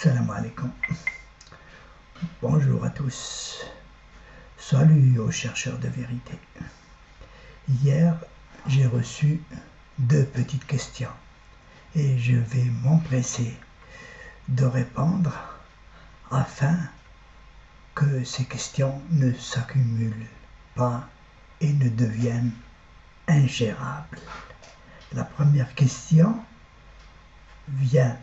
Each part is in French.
Salam alaikum. Bonjour à tous. Salut aux chercheurs de vérité. Hier, j'ai reçu 2 petites questions et je vais m'empresser de répondre afin que ces questions ne s'accumulent pas et ne deviennent ingérables. La première question vient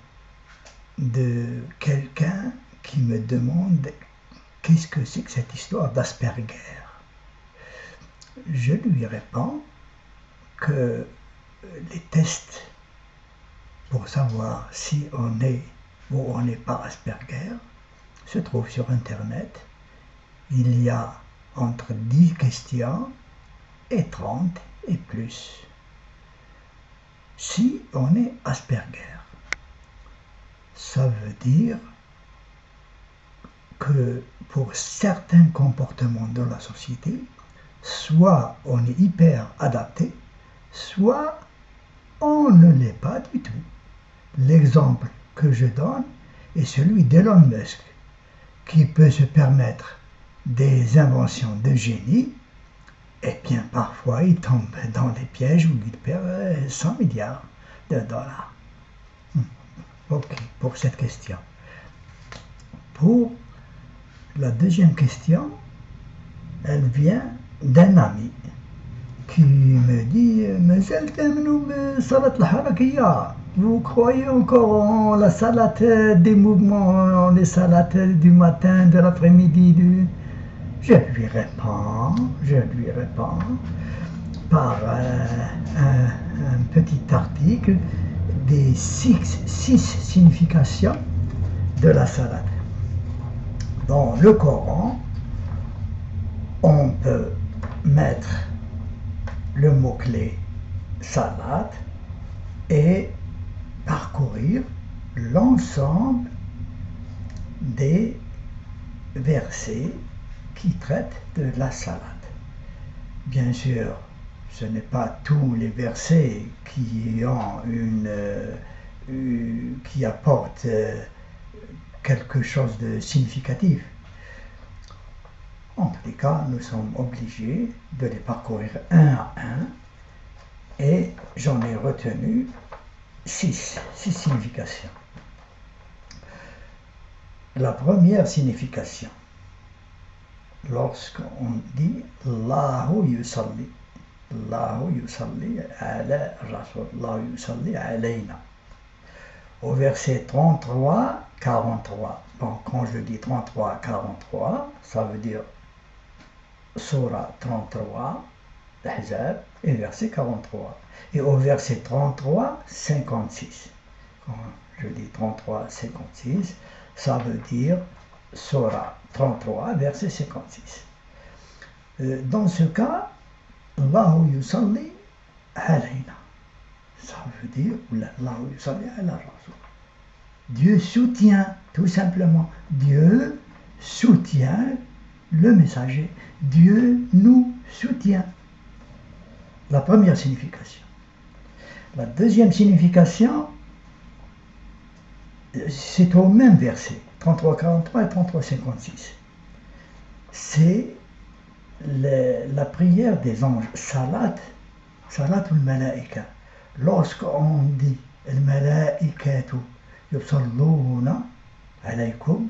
de quelqu'un qui me demande qu'est-ce que c'est que cette histoire d'Asperger. Je lui réponds que les tests pour savoir si on est ou on n'est pas Asperger se trouvent sur Internet. Il y a entre 10 questions et 30 et plus. Si on est Asperger, ça veut dire que pour certains comportements de la société, soit on est hyper adapté, soit on ne l'est pas du tout. L'exemple que je donne est celui d'Elon Musk, qui peut se permettre des inventions de génie, et bien parfois il tombe dans des pièges où il perd 100 milliards de dollars. Ok, pour cette question. Pour la deuxième question, elle vient d'un ami qui me dit vous croyez encore en la salade des mouvements, les salades du matin, de l'après-midi Je lui réponds par un petit article des 6 significations de la salade. Dans le Coran, on peut mettre le mot-clé salade et parcourir l'ensemble des versets qui traitent de la salade. Bien sûr, ce n'est pas tous les versets qui apportent quelque chose de significatif. En tous les cas, nous sommes obligés de les parcourir un à un et j'en ai retenu 6 significations. La première signification, lorsqu'on dit Allahu yusalli ala Rasul, Allahu yusalli alayna. Au verset 33-43, bon, quand je dis 33-43, ça veut dire Surah 33, Ahzab, et verset 43. Et au verset 33-56, quand je dis 33-56, ça veut dire Surah 33, verset 56. Dans ce cas, Allahu yusalli alayna. Ça veut dire Allahu yusalli ala Rasul. Dieu soutient, tout simplement. Dieu soutient le messager. Dieu nous soutient. La première signification. La deuxième signification, c'est au même verset, 33-43 et 33-56. C'est la prière des anges, salat ou malaika. Lorsqu'on dit al malaikatu yusalluna alaykum,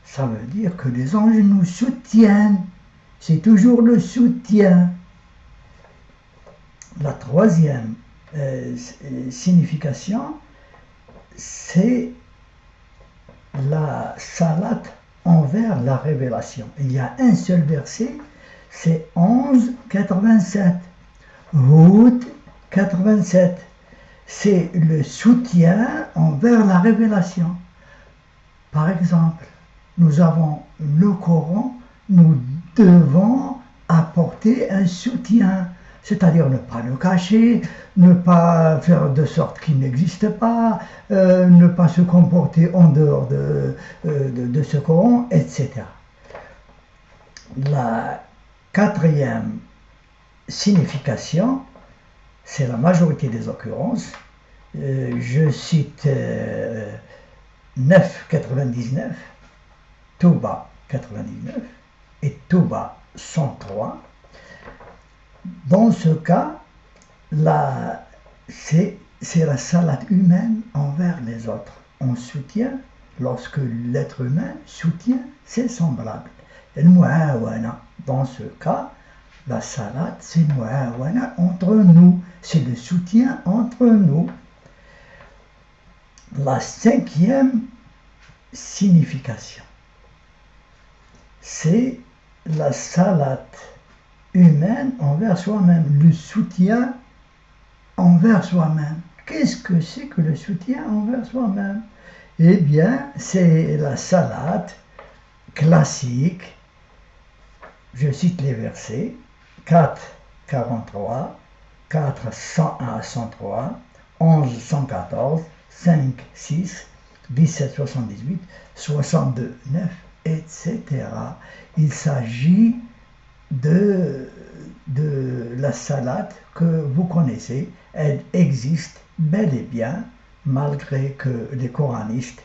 ça veut dire que les anges nous soutiennent. C'est toujours le soutien. La troisième signification, c'est la salat envers la révélation. Il y a un seul verset, c'est 11-87. Hud 87. C'est le soutien envers la révélation. Par exemple, nous avons le Coran, nous devons apporter un soutien, c'est-à-dire ne pas le cacher, ne pas faire de sorte qu'il n'existe pas, ne pas se comporter en dehors de ce Coran, etc. La quatrième signification, c'est la majorité des occurrences. Je cite 9,99, Touba 99 et Touba 103. Dans ce cas, c'est la salade humaine envers les autres. On soutient lorsque l'être humain soutient ses semblables. Dans ce cas, la salade, c'est entre nous, c'est le soutien entre nous. La cinquième signification, c'est la salade humaine envers soi-même, le soutien envers soi-même. Qu'est-ce que c'est que le soutien envers soi-même? Eh bien, c'est la salade classique. Je cite les versets 4, 43, 4, 101 à 103, 11, 114, 5, 6, 17, 78, 62, 9, etc. Il s'agit de la salade que vous connaissez. Elle existe bel et bien, malgré que les coranistes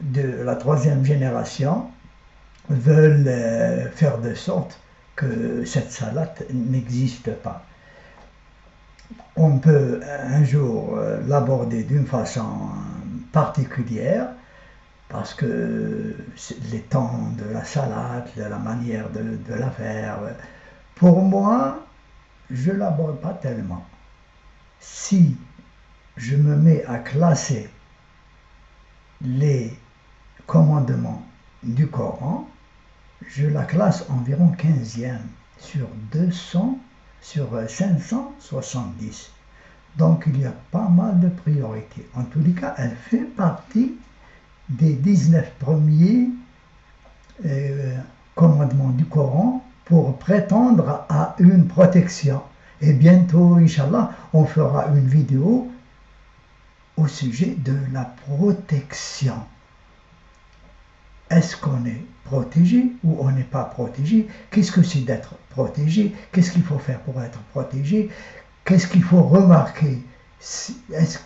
de la troisième génération veulent faire de sorte que cette salade n'existe pas. On peut un jour l'aborder d'une façon particulière, parce que les temps de la salade, de la manière de la faire, pour moi, je ne l'aborde pas tellement. Si je me mets à classer les commandements du Coran, je la classe environ 15e sur 200, sur 570. Donc il y a pas mal de priorités. En tous les cas, elle fait partie des 19 premiers commandements du Coran pour prétendre à une protection. Et bientôt, Inch'Allah, on fera une vidéo au sujet de la protection. Est-ce qu'on est protégé ou on n'est pas protégé? Qu'est-ce que c'est d'être protégé? Qu'est-ce qu'il faut faire pour être protégé? Qu'est-ce qu'il faut remarquer? Est-ce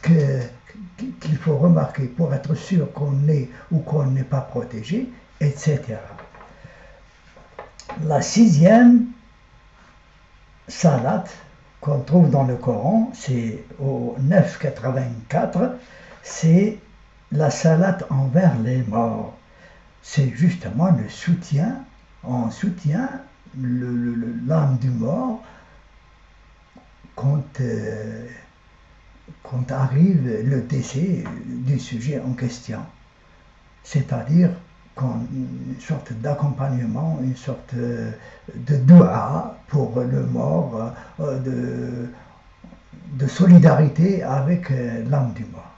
qu'il faut remarquer pour être sûr qu'on est ou qu'on n'est pas protégé, etc. La sixième salade qu'on trouve dans le Coran, c'est au 9,84, c'est la salade envers les morts. C'est justement le soutien, on soutient l'âme du mort quand arrive le décès du sujet en question. C'est-à-dire une sorte d'accompagnement, une sorte de dua pour le mort, de solidarité avec l'âme du mort.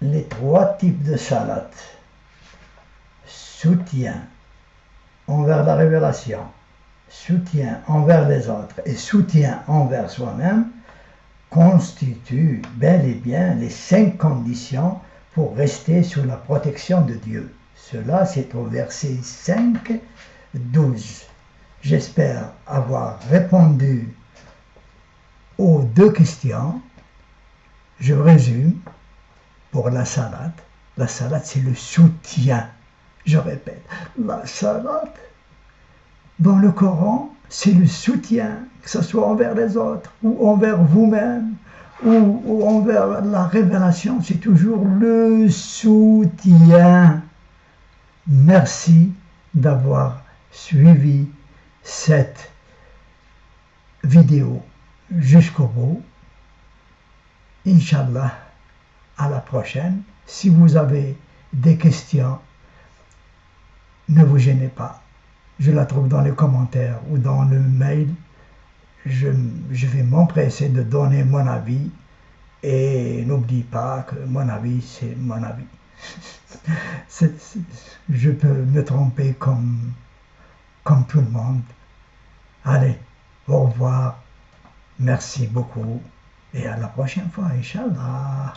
Les trois types de salade, soutien envers la révélation, soutien envers les autres et soutien envers soi-même, constituent bel et bien les 5 conditions pour rester sous la protection de Dieu. Cela, c'est au verset 5, 12. J'espère avoir répondu aux 2 questions. Je résume. Pour la salade, c'est le soutien. Je répète, la salade, dans le Coran, c'est le soutien, que ce soit envers les autres, ou envers vous-même, ou envers la révélation, c'est toujours le soutien. Merci d'avoir suivi cette vidéo jusqu'au bout. Inch'Allah. À la prochaine. Si vous avez des questions, ne vous gênez pas. Je la trouve dans les commentaires ou dans le mail. Je vais m'empresser de donner mon avis. Et n'oublie pas que mon avis, c'est mon avis. Je peux me tromper comme tout le monde. Allez, au revoir. Merci beaucoup. Et à la prochaine fois, Inch'Allah.